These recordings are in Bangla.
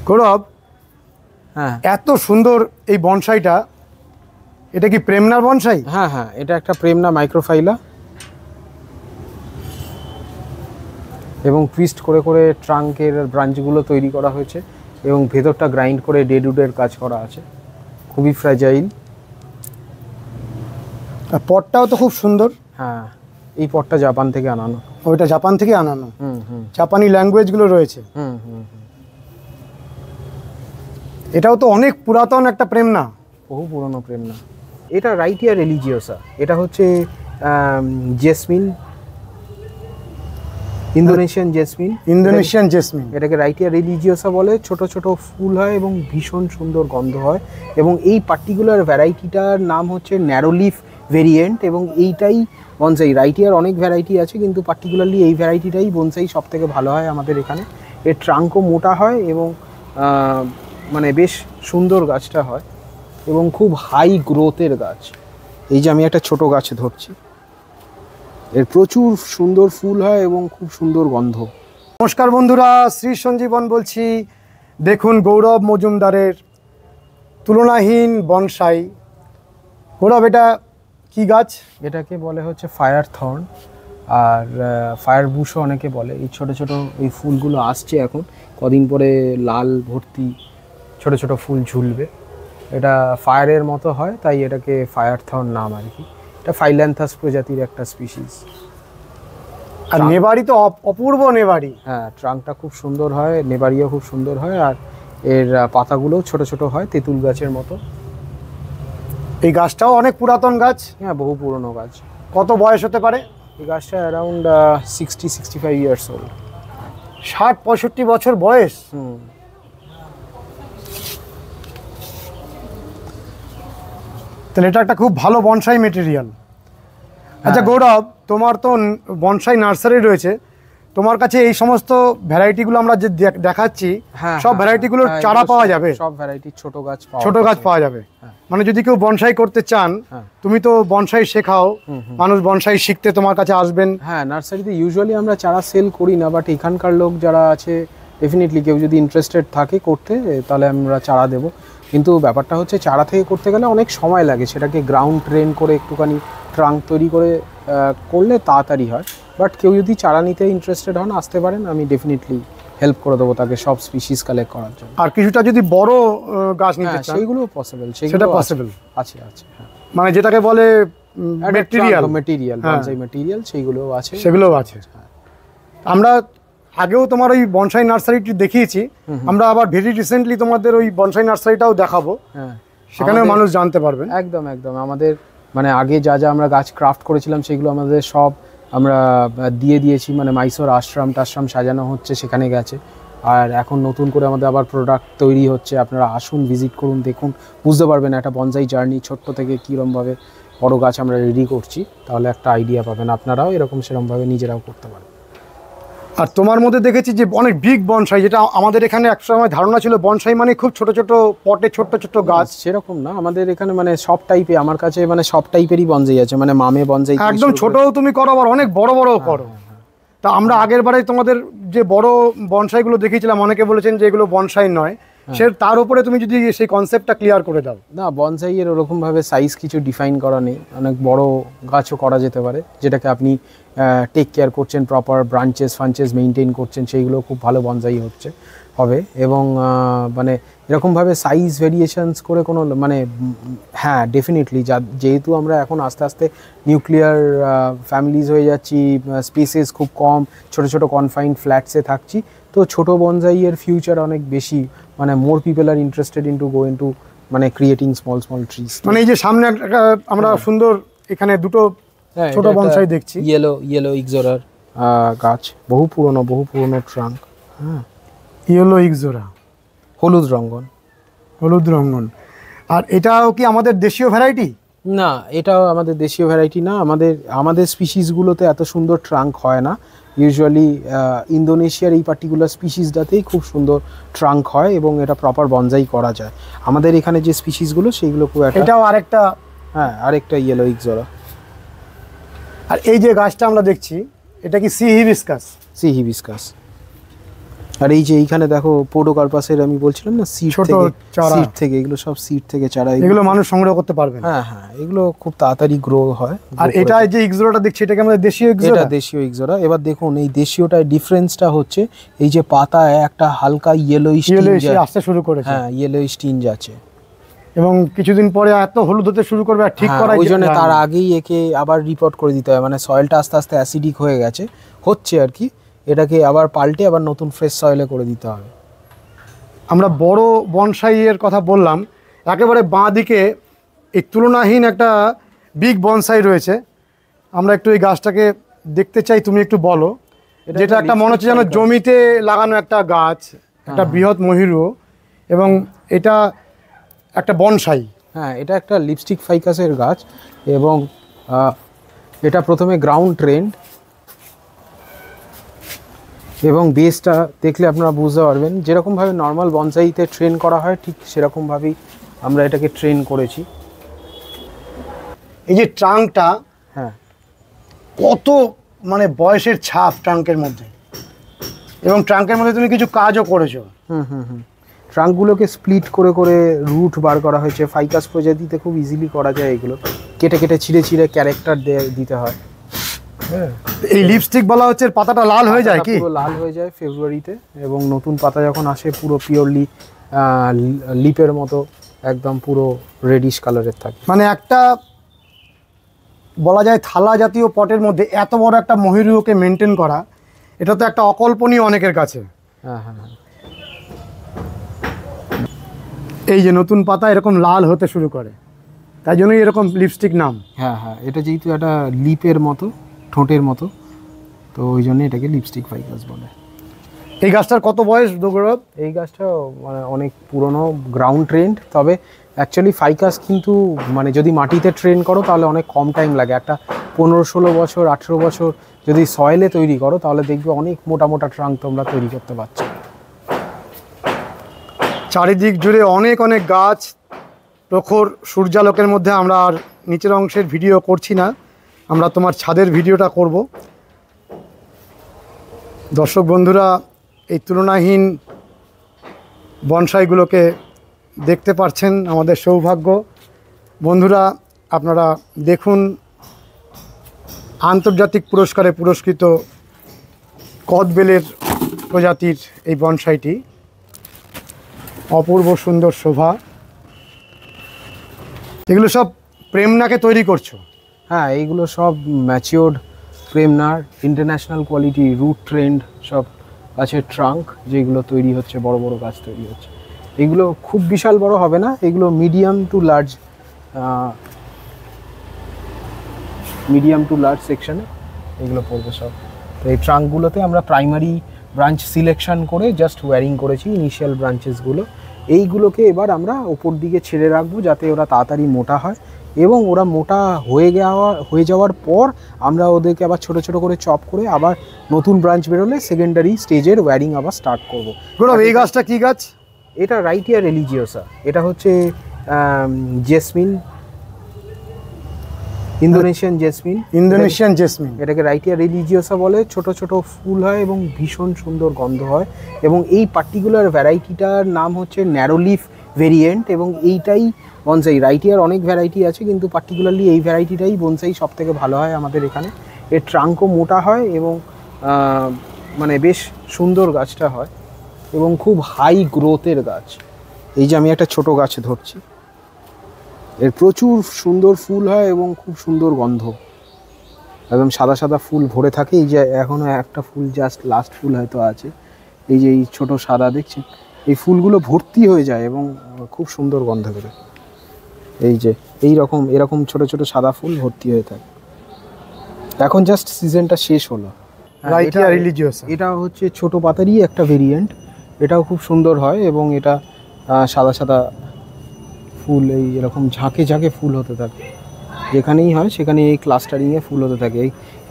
গৌরব, হ্যাঁ, এত সুন্দর এই বনসাইটা, এটা কি প্রেমনার বনসাই? হ্যাঁ হ্যাঁ, এটা একটা প্রেমনা মাইক্রোফাইলা এবং টুইস্ট করে করে ট্রাঙ্কের ব্রাঞ্চগুলো তৈরি করা হয়েছে এবং ভেতরটা গ্রাইন্ড করে ডেডউডের কাজ করা আছে, খুবই ফ্র্যাজাইল। আর পটটাও তো খুব সুন্দর। হ্যাঁ, এই পটটা জাপান থেকে আনানো। ওইটা জাপান থেকে আনানো। হুম, জাপানি ল্যাঙ্গুয়েজগুলো রয়েছে। হুম। এটাও তো অনেক পুরাতন একটা প্রেমনা, বহু পুরনো প্রেমনা। এটা রাইটিয়া রিলিজিওসা, এটা হচ্ছে জেসমিন, ইন্দোনেশিয়ান জেসমিন। এটাকে রাইটিয়া রিলিজিওসা বলে। ছোট ছোট ফুল হয় এবং ভীষণ সুন্দর গন্ধ হয় এবং এই পার্টিকুলার ভ্যারাইটিটার নাম হচ্ছে ন্যারো লিফ ভেরিয়েন্ট এবং এইটাই বনসাই। রাইটিয়ার অনেক ভ্যারাইটি আছে কিন্তু পার্টিকুলারলি এই ভ্যারাইটিটাই বনসাই সব থেকে ভালো হয় আমাদের এখানে। এর ট্রাঙ্কও মোটা হয় এবং মানে বেশ সুন্দর গাছটা হয় এবং খুব হাই গ্রোথের গাছ। এই যে আমি একটা ছোট গাছ ধরছি, এর প্রচুর সুন্দর ফুল হয় এবং খুব সুন্দর গন্ধ। নমস্কার বন্ধুরা, শ্রী সঞ্জীবন বলছি। দেখুন গৌরব মজুমদারের তুলনাহীন বনসাই। গৌরব, এটা কি গাছ? এটাকে বলে হচ্ছে ফায়ার থর্ন, আর ফায়ার বুশও অনেকে বলে। এই ছোট ছোট এই ফুলগুলো আসছে এখন, কদিন পরে লাল ভর্তি ছোট ছোট ফুল ঝুলবে। এটা ফায়ারের মতো হয়, তাই এটাকে ফায়ার থর্ন নাম আর কি। এটা ফাইল্যান্থাস প্রজাতির একটা স্পিসিস। আর নেবারি তো অপূর্ব নেবারি। হ্যাঁ, ট্রাঙ্কটা খুব সুন্দর হয়, নেবারিও খুব সুন্দর হয়, আর এর পাতাগুলোও ছোট ছোট হয় তেঁতুল গাছের মতো। এই গাছটাও অনেক পুরাতন গাছ। হ্যাঁ, বহু পুরনো গাছ। কত বয়স হতে পারে? এই গাছটা অ্যারাউন্ড 60-65 ইয়ার্স ওল্ড। 60-65 বছর বয়স। তাহলে এটা একটা খুব ভালো বনসাই মেটেরিয়াল। আচ্ছা গৌরব, তোমার তো বনসাই নার্সারি রয়েছে, তোমার কাছে এই সমস্ত ভ্যারাইটিগুলো আমরা যে দেখাচ্ছি, সব ভ্যারাইটিগুলোর চারা পাওয়া যাবে? সব ভ্যারাইটির ছোট গাছ পাওয়া যাবে। মানে যদি কেউ বনসাই করতে চান, তুমি তো বনসাই শেখাও, মানুষ বনসাই শিখতে তোমার কাছে আসবেন। হ্যাঁ, নার্সারিতে ইউজুয়ালি আমরা চারা সেল করি না, বাট এখানকার লোক যারা আছে ডেফিনেটলি কেউ যদি ইন্টারেস্টেড থাকে করতে, তাহলে আমরা চারা দেবো। কিন্তু ব্যাপারটা হচ্ছে চারা থেকে করতে গেলে অনেক সময় লাগে, সেটাকে গ্রাউন্ড ট্রেন করে একটুখানি ট্রাঙ্ক তৈরি করে করলে তাড়াতাড়ি হয়। বাট কেউ যদি চারা নিতে ইন্টারেস্টেড হন, আসতে পারেন, আমি ডেফিনেটলি হেল্প করে দেবো তাকে সব স্পিসিস কালেক্ট করার জন্য। আর কিছুটা যদি বড় গাছ নিতে চান, সেইগুলো পসিবল, সেটা পসিবল আছে। হ্যাঁ, মানে যেটাকে বলে মেটেরিয়াল বনসাই মেটেরিয়াল, সেইগুলোও আছে। সেগুলোও আছে। আমরা আগেও তোমার ওই বনসাই নার্সারিটি দেখিয়েছি, আমরা আবার ভেরি রিসেন্টলি তোমাদের ওই বনসাই নার্সারিটাও দেখাবো। হ্যাঁ, সেখানেও মানুষ জানতে পারবেন। একদম আমাদের মানে আগে যা যা আমরা গাছ ক্রাফট করেছিলাম সেগুলো আমাদের সব আমরা দিয়ে দিয়েছি। মানে মাইসোর আশ্রম সাজানো হচ্ছে, সেখানে গেছে। আর এখন নতুন করে আমাদের আবার প্রোডাক্ট তৈরি হচ্ছে। আপনারা আসুন, ভিজিট করুন, দেখুন, বুঝতে পারবেন একটা বনসাই জার্নি ছোট্ট থেকে কীরকমভাবে বড় গাছ আমরা রেডি করছি। তাহলে একটা আইডিয়া পাবেন, আপনারাও এরকম সেরকমভাবে নিজেরাও করতে পারেন। আর তোমার মধ্যে দেখেছি যে অনেক বিগ বনসাই, যেটা আমাদের এখানে একসময় ধারণা ছিল বনসাই মানে খুব ছোট ছোট পটে ছোট ছোট গাছ। সেরকম না, আমাদের এখানে মানে সব টাইপের, আমার কাছে মানে সব টাইপেরই বনসাই আছে। মানে মামে বনসাই একদম ছোটও তুমি করো, আবার অনেক বড় বড়ও করো। তা আমরা আগের বারে তোমাদের যে বড় বনসাইগুলো দেখিয়েছিলাম, অনেকে বলেছেন যে এগুলো বনসাই নয়, তার উপরে তুমি যদি সেই কনসেপ্টটা ক্লিয়ার করে দাও। না, বনসাইয়ের ওরকমভাবে সাইজ কিছু ডিফাইন করা নেই। অনেক বড় গাছও করা যেতে পারে, যেটাকে আপনি টেক কেয়ার করছেন, প্রপার ফাঞ্চেস মেনটেন করছেন, সেইগুলো খুব ভালো বনসাই হবে। এবং মানে এরকমভাবে সাইজ ভেরিয়েশনস করে কোনো মানে হ্যাঁ ডেফিনেটলি, যেহেতু আমরা এখন আস্তে আস্তে নিউক্লিয়ার ফ্যামিলিজ হয়ে যাচ্ছি, স্পেসেস খুব কম, ছোট ছোট কনফাইন্ড ফ্ল্যাটসে থাকছি, তো ছোটো বনসাইয়ের ফিউচার অনেক বেশি। মানে more people are interested go into মানে ক্রিয়েটিং স্মল ট্রিজ। মানে এই যে সামনে আমরা সুন্দর এখানে দুটো ছোট বনসাই দেখছি, ইয়েলো ইক্সোরার গাছ, বহু পুরনো ট্রাঙ্ক। হ্যাঁ, ইয়েলো ইক্সোরা, হলুদ রঙ্গন। আর এটাও কি আমাদের দেশীয় ভ্যারাইটি? না, এটাও আমাদের দেশীয় ভ্যারাইটি না। আমাদের স্পিসিসগুলোতে এত সুন্দর ট্রাঙ্ক হয় না। ইউজুয়ালি ইন্দোনেশিয়ার এই পার্টিকুলার স্পিসিসটাতেই খুব সুন্দর ট্রাঙ্ক হয় এবং এটা প্রপার বনসাই করা যায়। আমাদের এখানে যে স্পিসিসগুলো সেইগুলো খুব একটা। এটাও আরেকটা, হ্যাঁ, আরেকটা ইয়েলো ইক্সোরা। আর এই যে গাছটা আমরা দেখছি, এটা কি সি হিবিস্কাস? আর এই যে এইখানে দেখো পোডোকার্পাসের আমি বলছিলাম না সিড ছোট থেকে, চারা। সিড থেকে, এগুলো সব সিড থেকে চারা। এগুলো মানুষ সংগ্রহ করতে পারবে না। হ্যাঁ হ্যাঁ, এগুলো খুব তাড়াতাড়ি গ্রো হয়। আর এটা যে ইক্সোরাটা দেখছি, এটা কি আমাদের দেশীয় এটা ইক্সোরা? দেশীয় ইক্সোরা। এবার দেখুন এই দেশীয়টার ডিফারেন্সটা হচ্ছে এই যে পাতায় একটা হালকা ইয়েলোইশ টিঞ্জ আসতে শুরু করেছে। হ্যাঁ, ইয়েলোইশ টিঞ্জ আছে। এবং কিছুদিন পরে এত হলুদ হতে শুরু করবে, আর ঠিক হ্যাঁ, করা ওই জন্য তার আগেই একে আবার রিপোর্ট করে দিতে হয়, মানে সয়েলটা আস্তে আস্তে অ্যাসিডিক হয়ে গেছে, হচ্ছে আর কি, এটাকে আবার পাল্টে আবার নতুন ফ্রেশ সয়েলে করে দিতে হবে। আমরা বড় বনসাইয়ের কথা বললাম, একেবারে বাঁ দিকে এই তুলনাহীন একটা বিগ বনসাই রয়েছে। আমরা একটু এই গাছটাকে দেখতে চাই, তুমি একটু বলো। যেটা একটা মনে হচ্ছে যেন জমিতে লাগানো একটা গাছ, একটা বৃহৎ মহিরু, এবং এটা একটা বনসাই। হ্যাঁ, এটা একটা লিপস্টিক ফাইকাসের গাছ, এবং এটা প্রথমে গ্রাউন্ড ট্রেন্ড, এবং বেসটা দেখলে আপনারা বুঝতে পারবেন যেরকমভাবে নর্মাল বনসাইতে ট্রেন করা হয় ঠিক সেরকমভাবেই আমরা এটাকে ট্রেন করেছি। এই যে ট্রাঙ্কটা, হ্যাঁ, কত মানে বয়সের ছাপ ট্রাঙ্কের মধ্যে, এবং ট্রাঙ্কের মধ্যে তুমি কিছু কাজও করেছো। ট্রাঙ্কগুলোকে স্প্লিট করে করে রুট বার করা হয়েছে। ফাইকাস প্রজাতিতে খুব ইজিলি করা যায় এগুলো, কেটে কেটে ছিঁড়ে ছিঁড়ে ক্যারেক্টার দিতে হয়। হ্যাঁ, এই লিপস্টিক বলা হচ্ছে, পাতাটা লাল হয়ে যায় কি? পুরো লাল হয়ে যায় ফেব্রুয়ারিতে, এবং নতুন পাতা যখন আসে পুরো পিওরলি লিপের মতো একদম পুরো রেডিশ কালারের থাকে। মানে একটা বলা যায় থালা জাতীয় পটের মধ্যে এত বড় একটা মহিরুহকে মেনটেন করা, এটা তো একটা অকল্পনীয় অনেকের কাছে। হ্যাঁ হ্যাঁ হ্যাঁ, এই যে নতুন পাতা এরকম লাল হতে শুরু করে, তাই জন্যই এরকম লিপস্টিক নাম। হ্যাঁ হ্যাঁ, এটা যেহেতু একটা লিপের মতো, ঠোঁটের মতো, তো ওই জন্য এটাকে লিপস্টিক ফাইকাস বলে। এই গাছটার কত বয়স গৌরব? এই গাছটা মানে অনেক পুরনো, গ্রাউন্ড ট্রেন্ড। তবে অ্যাকচুয়ালি ফাইকাস কিন্তু মানে যদি মাটিতে ট্রেন করো তাহলে অনেক কম টাইম লাগে। একটা 15-16 বছর 18 বছর যদি সয়েলে তৈরি করো তাহলে দেখবে অনেক মোটা মোটা ট্রাঙ্ক তোমরা তৈরি করতে পারছো। চারিদিক জুড়ে অনেক অনেক গাছ, প্রখর সূর্যালোকের মধ্যে আমরা আর নিচের অংশের ভিডিও করছি না, আমরা তোমার ছাদের ভিডিওটা করব। দর্শক বন্ধুরা এই তুলনাহীন বনসাইগুলোকে দেখতে পাচ্ছেন, আমাদের সৌভাগ্য। বন্ধুরা আপনারা দেখুন আন্তর্জাতিক পুরস্কারে পুরস্কৃত কদবেলের প্রজাতির এই বনসাইটি, অপূর্ব সুন্দর শোভা। এগুলো সব প্রেমনাকে তৈরি করছো? হ্যাঁ, এইগুলো সব ম্যাচিওর্ড প্রেমনার, ইন্টারন্যাশনাল কোয়ালিটি রুট ট্রেন্ড সব গাছের ট্রাঙ্ক, যেগুলো তৈরি হচ্ছে, বড় বড় গাছ তৈরি হচ্ছে। এগুলো খুব বিশাল বড় হবে না, এগুলো মিডিয়াম টু লার্জ সেকশনে এগুলো পড়বে সব। তো এই ট্রাঙ্কগুলোতে আমরা প্রাইমারি ব্রাঞ্চ সিলেকশন করে জাস্ট ওয়্যারিং করেছি ইনিশিয়াল ব্রাঞ্চেসগুলো। এইগুলোকে এবার আমরা ওপর দিকে ছেড়ে রাখবো যাতে ওরা তাড়াতাড়ি মোটা হয়, এবং ওরা মোটা হয়ে যাওয়ার পর আমরা ওদেরকে আবার ছোট ছোট করে চপ করে আবার নতুন ব্রাঞ্চ বেরোলে সেকেন্ডারি স্টেজের ওয়্যারিং আবার স্টার্ট করবো। গৌরব এই গাছটা কি গাছ? এটা রাইটিয়া রিলিজিওসা, এটা হচ্ছে জেসমিন, ইন্দোনেশিয়ান জেসমিন। এটাকে রাইটিয়া রিলিজিওসা বলে। ছোট ছোট ফুল হয় এবং ভীষণ সুন্দর গন্ধ হয়, এবং এই পার্টিকুলার ভ্যারাইটিটার নাম হচ্ছে ন্যারো লিফ ভেরিয়েন্ট, এবং এইটাই বনসাই। রাইটিয়ার অনেক ভ্যারাইটি আছে কিন্তু পার্টিকুলারলি এই ভ্যারাইটিটাই বনসাই সব থেকে ভালো হয় আমাদের এখানে। এর ট্রাঙ্কও মোটা হয় এবং মানে বেশ সুন্দর গাছটা হয়, এবং খুব হাই গ্রোথের গাছ। এই যে আমি একটা ছোট গাছ ধরছি, এর প্রচুর সুন্দর ফুল হয় এবং খুব সুন্দর গন্ধ, একদম সাদা সাদা ফুল ভরে থাকে। এই যে এখনও একটা ফুল জাস্ট লাস্ট ফুল হয়তো আছে, এই যে এই ছোট সাদা দেখছেন, এই ফুলগুলো ভর্তি হয়ে যায় এবং খুব সুন্দর গন্ধ করে। এই যে এরকম ছোট ছোট সাদা ফুল ভর্তি হয়ে থাকে। এখন জাস্ট সিজনটা শেষ হলো। রাইটিয়া রিলিজিওসা, এটা হচ্ছে ছোট পাতারই একটা ভেরিয়েন্ট, এটাও খুব সুন্দর হয়, এবং এটা সাদা সাদা ফুল এই এরকম ঝাঁকে ঝাঁকে ফুল হতে থাকে, যেখানেই হয় সেখানে এই ক্লাস্টারিংয়ে ফুল হতে থাকে।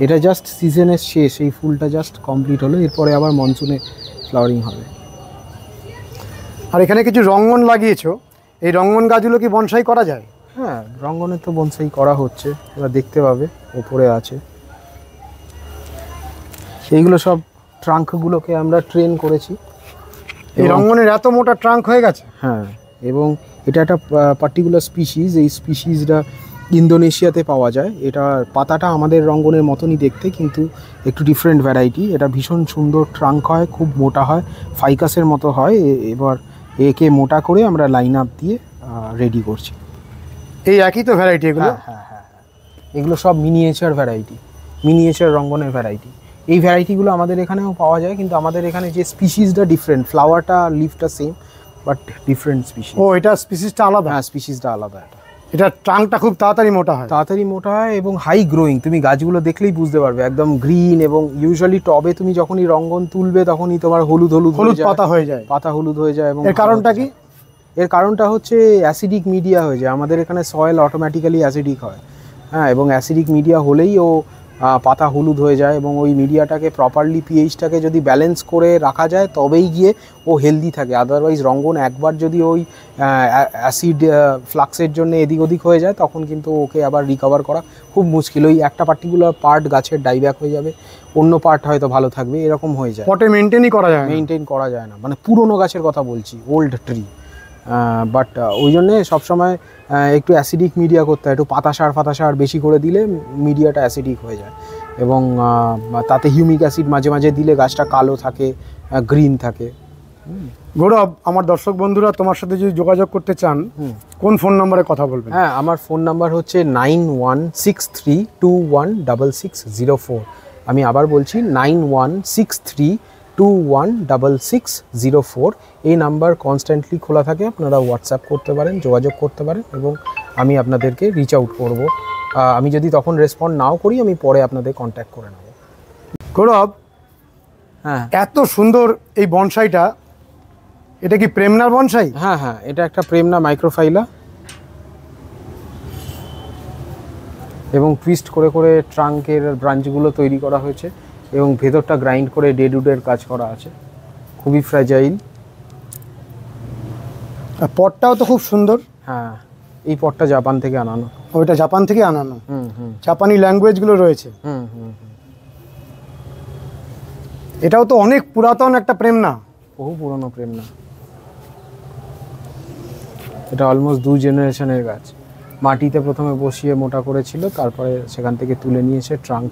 এটা জাস্ট সিজনের শেষ, এই ফুলটা জাস্ট কমপ্লিট হলো, এরপরে আবার মনসুনে ফ্লাওয়ারিং হবে। আর এখানে কিছু রঙ্গন লাগিয়েছো, এই রঙ্গন গাছগুলো কি বনসাই করা যায়? হ্যাঁ, রঙ্গনে তো বনসাই করা হচ্ছে, এবার দেখতে পাবে ওপরে আছে। এইগুলো সব ট্রাঙ্কগুলোকে আমরা ট্রেন করেছি এই রঙ্গনের এত মোটা ট্রাঙ্ক হয়ে গেছে। হ্যাঁ, এবং এটা একটা পার্টিকুলার স্পিসিস, এই স্পিসিসটা ইন্দোনেশিয়াতে পাওয়া যায়। এটা পাতাটা আমাদের রঙ্গনের মতনই দেখতে, কিন্তু একটু ডিফারেন্ট ভ্যারাইটি। এটা ভীষণ সুন্দর ট্রাঙ্ক হয়, খুব মোটা হয়, ফাইকাসের মতো হয়। এবার একে মোটা করে আমরা লাইন আপ দিয়ে রেডি করছি। এই একই তো ভ্যারাইটি এগুলো? হ্যাঁ, এগুলো সব মিনিয়েচার ভ্যারাইটি, মিনিয়েচার রঙ্গনের ভ্যারাইটি। এই ভ্যারাইটিগুলো আমাদের এখানেও পাওয়া যায়, কিন্তু আমাদের এখানে যে স্পিসিসটা ডিফারেন্ট, ফ্লাওয়ারটা লিফটা সেম বাট ডিফারেন্ট স্পিসিস। ও, এটা স্পিসিসটা আলাদা? হ্যাঁ, স্পিসিসটা আলাদা। এটা ট্রাঙ্কটা খুব তাড়াতাড়ি মোটা হয়? তাড়াতাড়ি মোটা হয় এবং হাই গ্রোয়িং। তুমি গাছগুলো দেখলেই বুঝতে পারবে, একদম গ্রিন। এবং ইউজুয়ালি টবে তুমি যখনই রঙ্গন তুলবে তখনই তোমার হলুদ পাতা হয়ে যায়, পাতা হলুদ হয়ে যায়। এবং এর কারণটা কি? এর কারণটা হচ্ছে অ্যাসিডিক মিডিয়া হয়ে যায়। আমাদের এখানে সয়েল অটোমেটিক্যালি অ্যাসিডিক হয়, হ্যাঁ, এবং অ্যাসিডিক মিডিয়া হলেই ও পাতা হলুদ হয়ে যায়। এবং ওই মিডিয়াটাকে প্রপারলি পিএইচটাকে যদি ব্যালেন্স করে রাখা যায় তবেই গিয়ে ও হেলদি থাকে। আদারওয়াইজ রঙ্গন একবার যদি ওই অ্যাসিড ফ্লাক্সের জন্য এদিক ওদিক হয়ে যায় তখন কিন্তু ওকে আবার রিকভার করা খুব মুশকিল। ওই একটা পার্টিকুলার পার্ট গাছের ডাইব্যাক হয়ে যাবে, অন্য পার্ট হয়তো ভালো থাকবে, এরকম হয়ে যায়। পটে মেনটেনই করা যায় না? মেনটেন করা যায় না, মানে পুরনো গাছের কথা বলছি, ওল্ড ট্রি। বাট ওই জন্যে সবসময় একটু অ্যাসিডিক মিডিয়া করতে হয়। একটু ফাতাসার বেশি করে দিলে মিডিয়াটা অ্যাসিডিক হয়ে যায়। এবং তাতে হিউমিক অ্যাসিড মাঝে মাঝে দিলে গাছটা কালো থাকে, গ্রিন থাকে। গৌরব, আমার দর্শক বন্ধুরা তোমার সাথে যদি যোগাযোগ করতে চান কোন ফোন নম্বরে কথা বলবেন? হ্যাঁ, আমার ফোন নাম্বার হচ্ছে 9163216604। আমি আবার বলছি 9163216604। এই নাম্বার কনস্ট্যান্টলি খোলা থাকে, আপনারা হোয়াটসঅ্যাপ করতে পারেন, যোগাযোগ করতে পারেন এবং আমি আপনাদেরকে রিচ আউট করব। আমি যদি তখন রেসপন্ড নাও করি আমি পরে আপনাদের কন্ট্যাক্ট করে নেব। গৌরব, হ্যাঁ, এত সুন্দর এই বনসাইটা, এটা কি প্রেমনার বনসাই? হ্যাঁ, এটা একটা প্রেমনা মাইক্রোফাইলা এবং টুইস্ট করে করে ট্রাঙ্কের ব্রাঞ্চগুলো তৈরি করা হয়েছে এবং ভেতরটা গ্রাইন্ড করে ডেডউডের কাজ করা আছে, খুবই ফ্র্যাজাইল। আর পটটাও তো খুব সুন্দর। হ্যাঁ, এই পটটা জাপান থেকে আনানো। ওইটা জাপান থেকে আনানো? হুম। জাপানি ল্যাঙ্গুয়েজগুলো রয়েছে। হুম। এটাও তো অনেক পুরাতন একটা প্রেমনা। বহু পুরনো প্রেমনা। এটা অলমোস্ট 2 জেনারেশনের গাছ। মাটিতে প্রথমে বসিয়ে মোটা করেছিল, তারপরে সেখান থেকে তুলে নিয়েছে ট্রাঙ্ক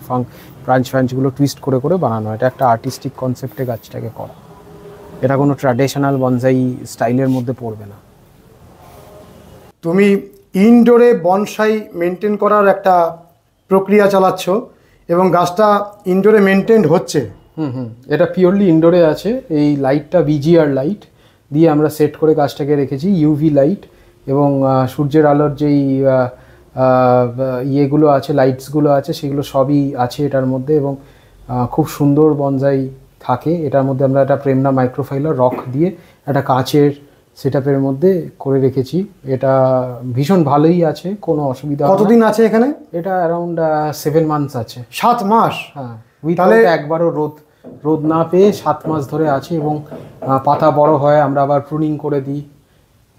ব্রাঞ্চগুলো টুইস্ট করে করে বানানো। এটা একটা আর্টিস্টিক কনসেপ্টে গাছটাকে করা। এটা কোনো ট্র্যাডিশনাল বনসাই স্টাইলের মধ্যে পড়বে না। তুমি ইনডোরে বনসাই মেনটেন করার একটা প্রক্রিয়া চালাচ্ছ এবং গাছটা ইনডোরে মেনটেন হচ্ছে। এটা পিওরলি ইনডোরে আছে। এই লাইটটা বিজিআর লাইট দিয়ে আমরা সেট করে গাছটাকে রেখেছি, ইউভি লাইট এবং সূর্যের আলোর যেই ইয়েগুলো আছে, লাইটসগুলো আছে, সেগুলো সবই আছে এটার মধ্যে এবং খুব সুন্দর বনসাই থাকে। এটার মধ্যে আমরা একটা প্রেমনা মাইক্রোফাইলা রক দিয়ে একটা কাচের সেটআপের মধ্যে করে রেখেছি। এটা ভীষণ ভালোই আছে, কোনো অসুবিধা। কতদিন আছে এখানে? এটা অ্যারাউন্ড 7 মান্থস আছে। 7 মাস? হ্যাঁ, তাহলে একবারও রোদ না পেয়ে 7 মাস ধরে আছে এবং পাতা বড় হয়, আমরা আবার প্রুনিং করে দিই।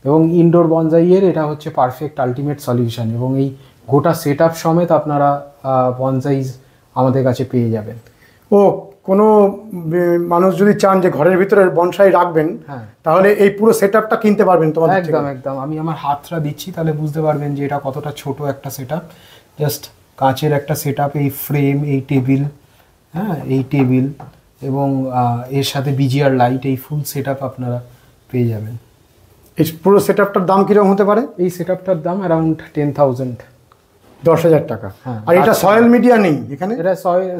এবং ইনডোর বনসাইয়ের এটা হচ্ছে পারফেক্ট আলটিমেট সলিউশন এবং এই গোটা সেটআপ সমেত আপনারা বনসাইজ আমাদের কাছে পেয়ে যাবেন। ও, কোনো মানুষ যদি চান যে ঘরের ভিতরে বনসাই রাখবেন, হ্যাঁ, তাহলে এই পুরো সেটআপটা কিনতে পারবেন তোমাদের থেকে? একদম। আমি আমার হাতটা দিচ্ছি, তাহলে বুঝতে পারবেন যে এটা কতটা ছোট একটা সেটআপ। জাস্ট কাঁচের একটা সেটআপ, এই ফ্রেম, এই টেবিল, হ্যাঁ, এই টেবিল এবং এর সাথে বিজিআর লাইট, এই ফুল সেটআপ আপনারা পেয়ে যাবেন। এই পুরো সেটআপটার দাম কিরকম হতে পারে? এই সেটআপটার দাম অ্যারাউন্ড 10,000, 10,000 টাকা। হ্যাঁ, আর এটা সয়েল মিডিয়া নেই এখানে? এটা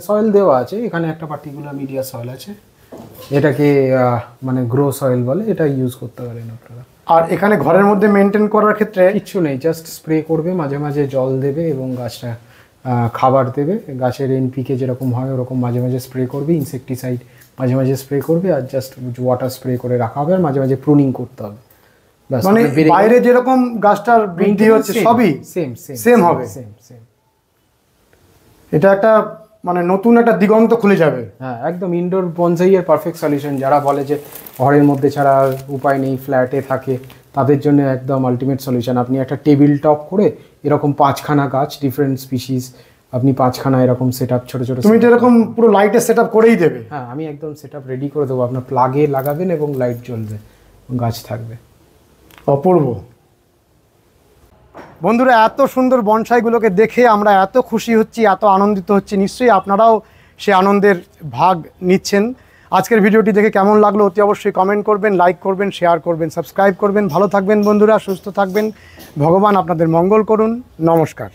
সয়েল দেওয়া আছে, এখানে একটা পার্টিকুলার মিডিয়া সয়েল আছে, এটাকে মানে গ্রো সয়েল বলে, এটা ইউজ করতে পারেন আপনারা। আর এখানে ঘরের মধ্যে মেনটেন করার ক্ষেত্রে কিচ্ছু নেই, জাস্ট স্প্রে করবে, মাঝে মাঝে জল দেবে এবং গাছটা খাবার দেবে। গাছের এনপিকে যেরকম হয় ওরকম মাঝে মাঝে স্প্রে করবে, ইনসেকটিসাইড মাঝে মাঝে স্প্রে করবে আর জাস্ট ওয়াটার স্প্রে করে রাখা হবে আর মাঝে মাঝে প্রুনিং করতে হবে। মানে বাইরে যেরকম গাছটার বৃদ্ধি হচ্ছে সবই সেম হবে। এটা একটা মানে নতুন একটা দিগন্ত খুলে যাবে। হ্যাঁ, একদম ইনডোর বনসাইয়ের পারফেক্ট সলিউশন। যারা বলে যে ঘরের মধ্যে ছাড়া আর উপায় নেই, ফ্ল্যাটে থাকে, তাদের জন্য একদম আলটিমেট সলিউশন। আপনি একটা টেবিল টপ করে এরকম 5খানা গাছ ডিফারেন্ট স্পিসিস আপনি 5খানা এরকম সেট আপ ছোটো ছোটো। তুমি তো এরকম পুরো লাইটের সেট আপ করেই দেবে? হ্যাঁ, আমি একদম সেট আপ রেডি করে দেবো, আপনার প্লাগে লাগাবেন এবং লাইট জ্বলবে, গাছ থাকবে। অপূর্ব। বন্ধুরা, এত সুন্দর বনসাইগুলোকে দেখে আমরা এত খুশি হচ্ছি, এত আনন্দিত হচ্ছি, নিশ্চয়ই আপনারাও সে আনন্দের ভাগ নিচ্ছেন। আজকের ভিডিওটি দেখে কেমন লাগলো অতি অবশ্যই কমেন্ট করবেন, লাইক করবেন, শেয়ার করবেন, সাবস্ক্রাইব করবেন। ভালো থাকবেন বন্ধুরা, সুস্থ থাকবেন, ভগবান আপনাদের মঙ্গল করুন। নমস্কার।